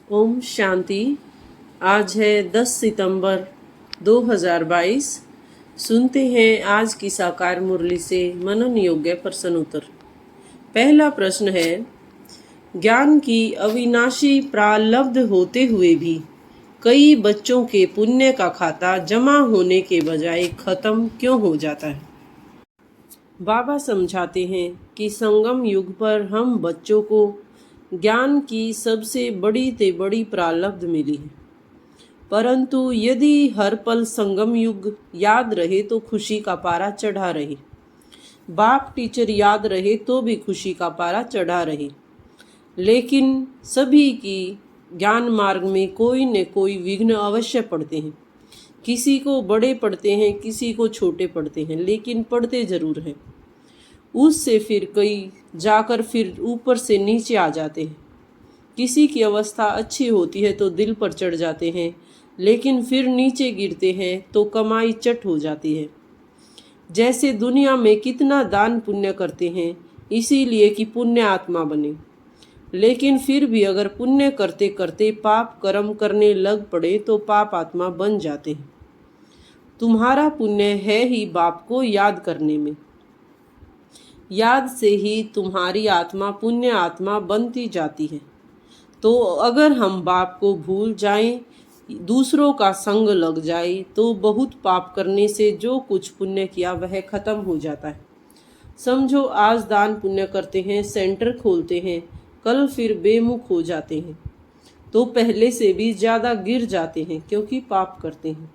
ओम शांति। आज है 10 सितंबर 2022। सुनते हैं आज की साकार मुरली से मनन योग्य प्रश्न उत्तर। पहला प्रश्न है, ज्ञान की अविनाशी प्रारब्ध होते हुए भी कई बच्चों के पुण्य का खाता जमा होने के बजाय खत्म क्यों हो जाता है? बाबा समझाते हैं कि संगम युग पर हम बच्चों को ज्ञान की सबसे बड़ी से बड़ी प्रारब्ध मिली है, परंतु यदि हर पल संगम युग याद रहे तो खुशी का पारा चढ़ा रहे, बाप टीचर याद रहे तो भी खुशी का पारा चढ़ा रहे। लेकिन सभी की ज्ञान मार्ग में कोई न कोई विघ्न अवश्य पड़ते हैं। किसी को बड़े पड़ते हैं, किसी को छोटे पड़ते हैं, लेकिन पड़ते जरूर हैं। उससे फिर कई जाकर फिर ऊपर से नीचे आ जाते हैं। किसी की अवस्था अच्छी होती है तो दिल पर चढ़ जाते हैं, लेकिन फिर नीचे गिरते हैं तो कमाई चट हो जाती है। जैसे दुनिया में कितना दान पुण्य करते हैं इसीलिए कि पुण्य आत्मा बने, लेकिन फिर भी अगर पुण्य करते करते पाप कर्म करने लग पड़े तो पाप आत्मा बन जाते हैं। तुम्हारा पुण्य है ही बाप को याद करने में। याद से ही तुम्हारी आत्मा पुण्य आत्मा बनती जाती है। तो अगर हम बाप को भूल जाएं, दूसरों का संग लग जाए तो बहुत पाप करने से जो कुछ पुण्य किया वह खत्म हो जाता है। समझो आज दान पुण्य करते हैं, सेंटर खोलते हैं, कल फिर बेमुख हो जाते हैं तो पहले से भी ज़्यादा गिर जाते हैं क्योंकि पाप करते हैं।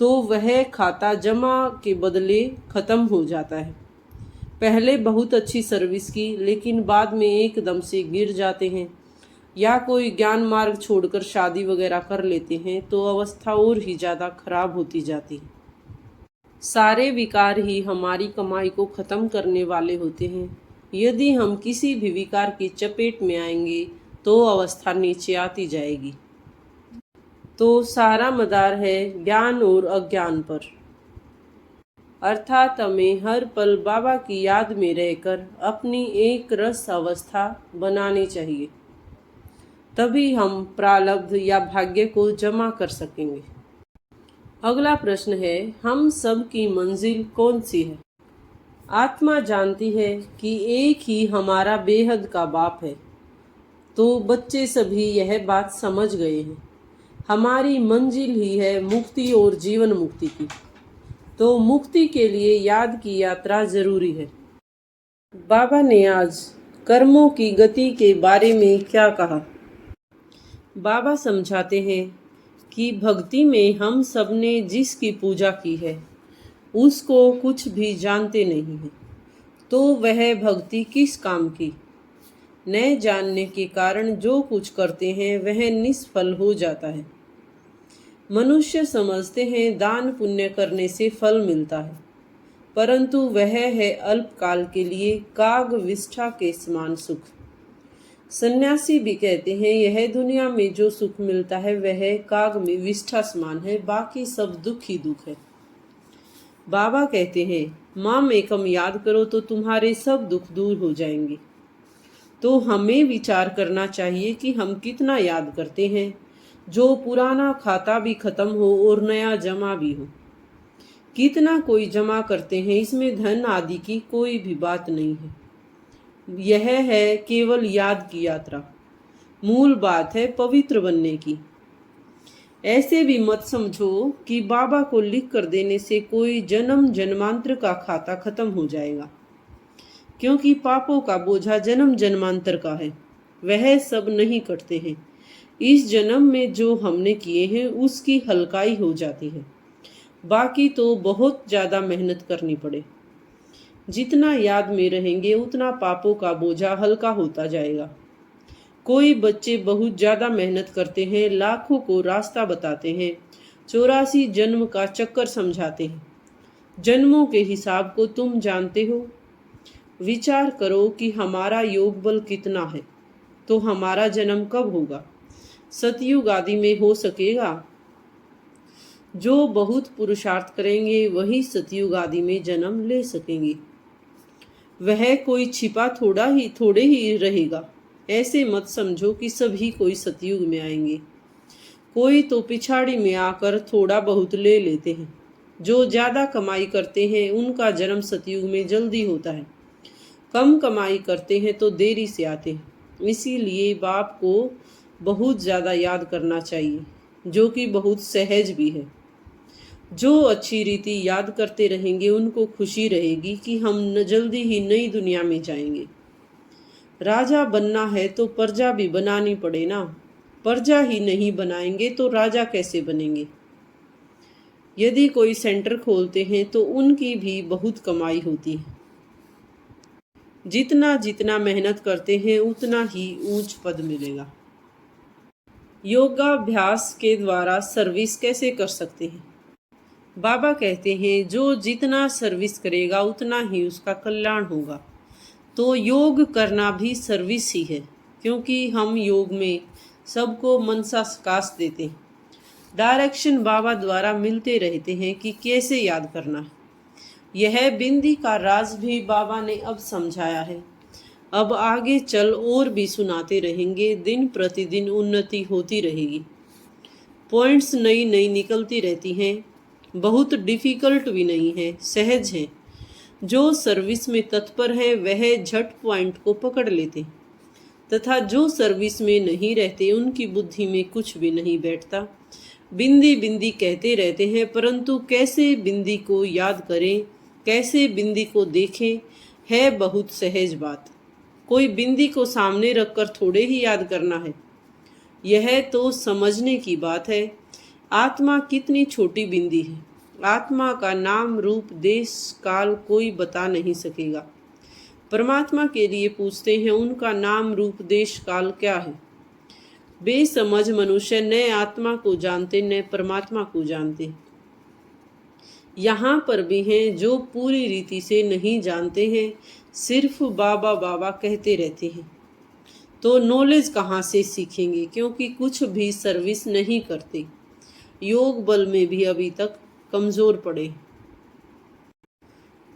तो वह खाता जमा के बदले खत्म हो जाता है। पहले बहुत अच्छी सर्विस की, लेकिन बाद में एकदम से गिर जाते हैं, या कोई ज्ञान मार्ग छोड़कर शादी वगैरह कर लेते हैं तो अवस्था और ही ज़्यादा खराब होती जाती है। सारे विकार ही हमारी कमाई को ख़त्म करने वाले होते हैं। यदि हम किसी भी विकार की चपेट में आएंगे तो अवस्था नीचे आती जाएगी। तो सारा मदार है ज्ञान और अज्ञान पर, अर्थात हमें हर पल बाबा की याद में रहकर अपनी एक रस अवस्था बनानी चाहिए, तभी हम प्रारब्ध या भाग्य को जमा कर सकेंगे। अगला प्रश्न है, हम सब की मंजिल कौन सी है? आत्मा जानती है कि एक ही हमारा बेहद का बाप है, तो बच्चे सभी यह बात समझ गए हैं। हमारी मंजिल ही है मुक्ति और जीवन मुक्ति की, तो मुक्ति के लिए याद की यात्रा जरूरी है। बाबा ने आज कर्मों की गति के बारे में क्या कहा? बाबा समझाते हैं कि भक्ति में हम सब ने जिसकी पूजा की है उसको कुछ भी जानते नहीं हैं, तो वह भक्ति किस काम की? न जानने के कारण जो कुछ करते हैं वह निष्फल हो जाता है। मनुष्य समझते हैं दान पुण्य करने से फल मिलता है, परंतु वह है अल्पकाल के लिए काग विष्ठा के समान सुख। सन्यासी भी कहते हैं यह दुनिया में जो सुख मिलता है वह काग में विष्ठा समान है, बाकी सब दुख ही दुख है। बाबा कहते हैं माम एकम याद करो तो तुम्हारे सब दुख दूर हो जाएंगे। तो हमें विचार करना चाहिए कि हम कितना याद करते हैं, जो पुराना खाता भी खत्म हो और नया जमा भी हो। कितना कोई जमा करते हैं, इसमें धन आदि की कोई भी बात नहीं है। यह है केवल याद की यात्रा। मूल बात है पवित्र बनने की। ऐसे भी मत समझो कि बाबा को लिख कर देने से कोई जन्म जन्मांतर का खाता खत्म हो जाएगा, क्योंकि पापों का बोझा जन्म जन्मांतर का है, वह सब नहीं कटते हैं। इस जन्म में जो हमने किए हैं उसकी हल्काई हो जाती है, बाकी तो बहुत ज़्यादा मेहनत करनी पड़े। जितना याद में रहेंगे उतना पापों का बोझा हल्का होता जाएगा। कोई बच्चे बहुत ज़्यादा मेहनत करते हैं, लाखों को रास्ता बताते हैं, 84 जन्म का चक्कर समझाते हैं। जन्मों के हिसाब को तुम जानते हो? विचार करो कि हमारा योग बल कितना है, तो हमारा जन्म कब होगा? सतयुग आदि में हो सकेगा? जो बहुत पुरुषार्थ करेंगे वही सतयुग आदि में जन्म ले सकेंगे। वह कोई छिपा थोड़े ही रहेगा। ऐसे मत समझो कि सभी कोई सतयुग में आएंगे। कोई तो पिछाड़ी में आकर थोड़ा बहुत ले लेते हैं। जो ज़्यादा कमाई करते हैं उनका जन्म सतयुग में जल्दी होता है। कम कमाई करते हैं तो देरी से आते हैं। इसीलिए बाप को बहुत ज़्यादा याद करना चाहिए, जो कि बहुत सहज भी है। जो अच्छी रीति याद करते रहेंगे उनको खुशी रहेगी कि हम जल्दी ही नई दुनिया में जाएंगे। राजा बनना है तो प्रजा भी बनानी पड़े ना। प्रजा ही नहीं बनाएंगे तो राजा कैसे बनेंगे। यदि कोई सेंटर खोलते हैं तो उनकी भी बहुत कमाई होती है। जितना जितना मेहनत करते हैं उतना ही ऊंच पद मिलेगा। योगाभ्यास के द्वारा सर्विस कैसे कर सकते हैं? बाबा कहते हैं जो जितना सर्विस करेगा उतना ही उसका कल्याण होगा। तो योग करना भी सर्विस ही है, क्योंकि हम योग में सबको मनसा सकाश देते हैं। डायरेक्शन बाबा द्वारा मिलते रहते हैं कि कैसे याद करना है। यह बिंदी का राज भी बाबा ने अब समझाया है। अब आगे चल और भी सुनाते रहेंगे। दिन प्रतिदिन उन्नति होती रहेगी। पॉइंट्स नई नई निकलती रहती हैं। बहुत डिफ़िकल्ट भी नहीं है, सहज है। जो सर्विस में तत्पर है वह झट पॉइंट को पकड़ लेते, तथा जो सर्विस में नहीं रहते उनकी बुद्धि में कुछ भी नहीं बैठता। बिंदी बिंदी कहते रहते हैं, परंतु कैसे बिंदी को याद करें, कैसे बिंदी को देखें, है बहुत सहज बात। कोई बिंदी को सामने रखकर थोड़े ही याद करना है। यह तो समझने की बात है। आत्मा कितनी छोटी बिंदी है। आत्मा का नाम रूप देश काल कोई बता नहीं सकेगा। परमात्मा के लिए पूछते हैं, उनका नाम रूप देश काल क्या है। बेसमझ मनुष्य न आत्मा को जानते न परमात्मा को जानते। यहाँ पर भी हैं जो पूरी रीति से नहीं जानते हैं, सिर्फ बाबा बाबा कहते रहते हैं। तो नॉलेज कहाँ से सीखेंगे, क्योंकि कुछ भी सर्विस नहीं करते। योग बल में भी अभी तक कमज़ोर पड़े।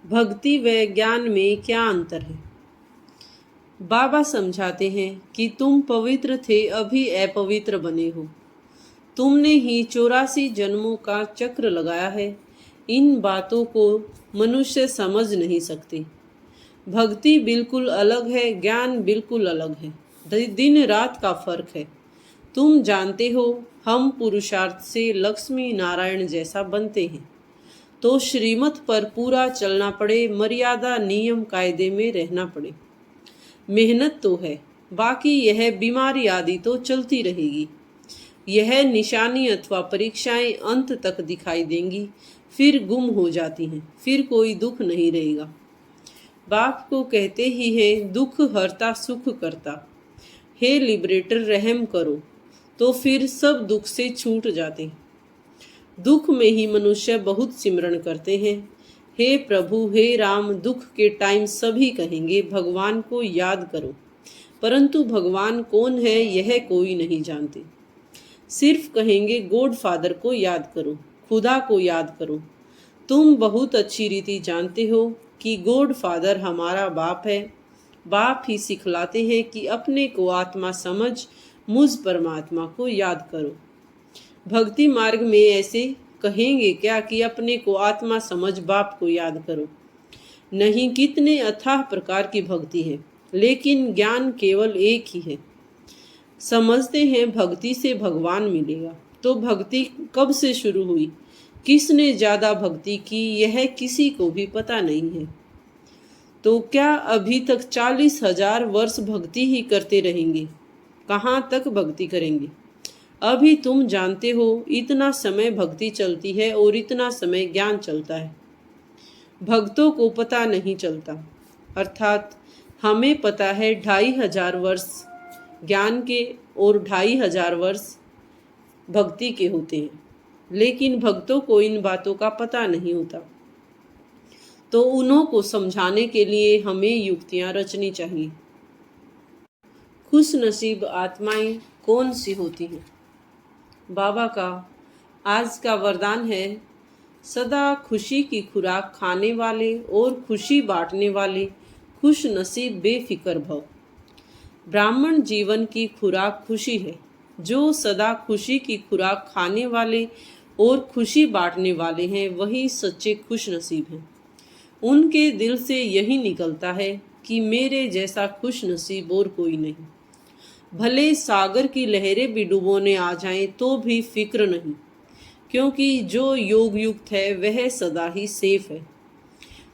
भक्ति व ज्ञान में क्या अंतर है? बाबा समझाते हैं कि तुम पवित्र थे, अभी अपवित्र बने हो। तुमने ही 84 जन्मों का चक्र लगाया है। इन बातों को मनुष्य समझ नहीं सकते। भक्ति बिल्कुल अलग है, ज्ञान बिल्कुल अलग है। दिन रात का फर्क है। तुम जानते हो, हम पुरुषार्थ से लक्ष्मी नारायण जैसा बनते हैं तो श्रीमत पर पूरा चलना पड़े, मर्यादा नियम कायदे में रहना पड़े। मेहनत तो है, बाकी यह बीमारी आदि तो चलती रहेगी। यह निशानी अथवा परीक्षाएं अंत तक दिखाई देंगी, फिर गुम हो जाती हैं, फिर कोई दुख नहीं रहेगा। बाप को कहते ही है, दुख हरता सुख करता। हे लिबरेटर, रहम करो। तो फिर सब दुख से छूट जाते हैं। दुख में ही मनुष्य बहुत सिमरन करते हैं। हे प्रभु, हे राम। दुख के टाइम सभी कहेंगे भगवान को याद करो, परंतु भगवान कौन है यह कोई नहीं जानते। सिर्फ कहेंगे गॉड फादर को याद करो, खुदा को याद करो। तुम बहुत अच्छी रीति जानते हो कि गॉड फादर हमारा बाप है। बाप ही सिखलाते हैं कि अपने को आत्मा समझ मुझ परमात्मा को याद करो। भक्ति मार्ग में ऐसे कहेंगे क्या कि अपने को आत्मा समझ बाप को याद करो। नहीं, कितने अथाह प्रकार की भक्ति है, लेकिन ज्ञान केवल एक ही है। समझते हैं भक्ति से भगवान मिलेगा, तो भक्ति कब से शुरू हुई, किसने ज़्यादा भक्ति की, यह किसी को भी पता नहीं है। तो क्या अभी तक 40,000 वर्ष भक्ति ही करते रहेंगे? कहाँ तक भक्ति करेंगे? अभी तुम जानते हो, इतना समय भक्ति चलती है और इतना समय ज्ञान चलता है। भक्तों को पता नहीं चलता, अर्थात हमें पता है 2,500 वर्ष ज्ञान के और 2,500 वर्ष भक्ति के होते हैं, लेकिन भक्तों को इन बातों का पता नहीं होता। तो उन्हों को समझाने के लिए हमें युक्तियाँ रचनी चाहिए। खुश नसीब आत्माएं कौन सी होती हैं? बाबा का आज का वरदान है, सदा खुशी की खुराक खाने वाले और खुशी बांटने वाले खुश नसीब बेफिक्र भव। ब्राह्मण जीवन की खुराक खुशी है। जो सदा खुशी की खुराक खाने वाले और खुशी बांटने वाले हैं वही सच्चे खुश नसीब हैं। उनके दिल से यही निकलता है कि मेरे जैसा खुश नसीब और कोई नहीं। भले सागर की लहरें भी डुबोने आ जाएं तो भी फिक्र नहीं, क्योंकि जो योग युक्त है वह सदा ही सेफ है।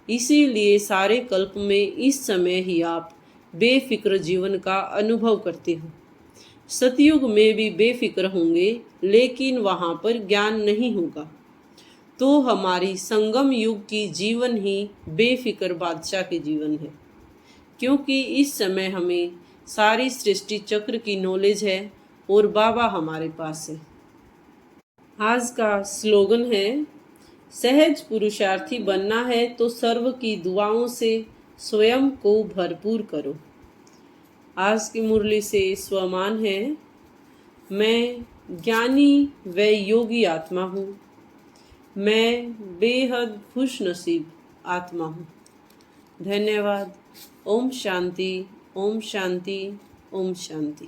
इसीलिए सारे कल्प में इस समय ही आप बेफिक्र जीवन का अनुभव करते हो। सतयुग में भी बेफिक्र होंगे, लेकिन वहाँ पर ज्ञान नहीं होगा। तो हमारी संगम युग की जीवन ही बेफिक्र बादशाह के जीवन है, क्योंकि इस समय हमें सारी सृष्टि चक्र की नॉलेज है और बाबा हमारे पास है। आज का स्लोगन है, सहज पुरुषार्थी बनना है तो सर्व की दुआओं से स्वयं को भरपूर करो। आज की मुरली से स्वमान है, मैं ज्ञानी व योगी आत्मा हूँ। मैं बेहद खुश नसीब आत्मा हूँ। धन्यवाद। ओम शांति, ओम शांति, ओम शांति।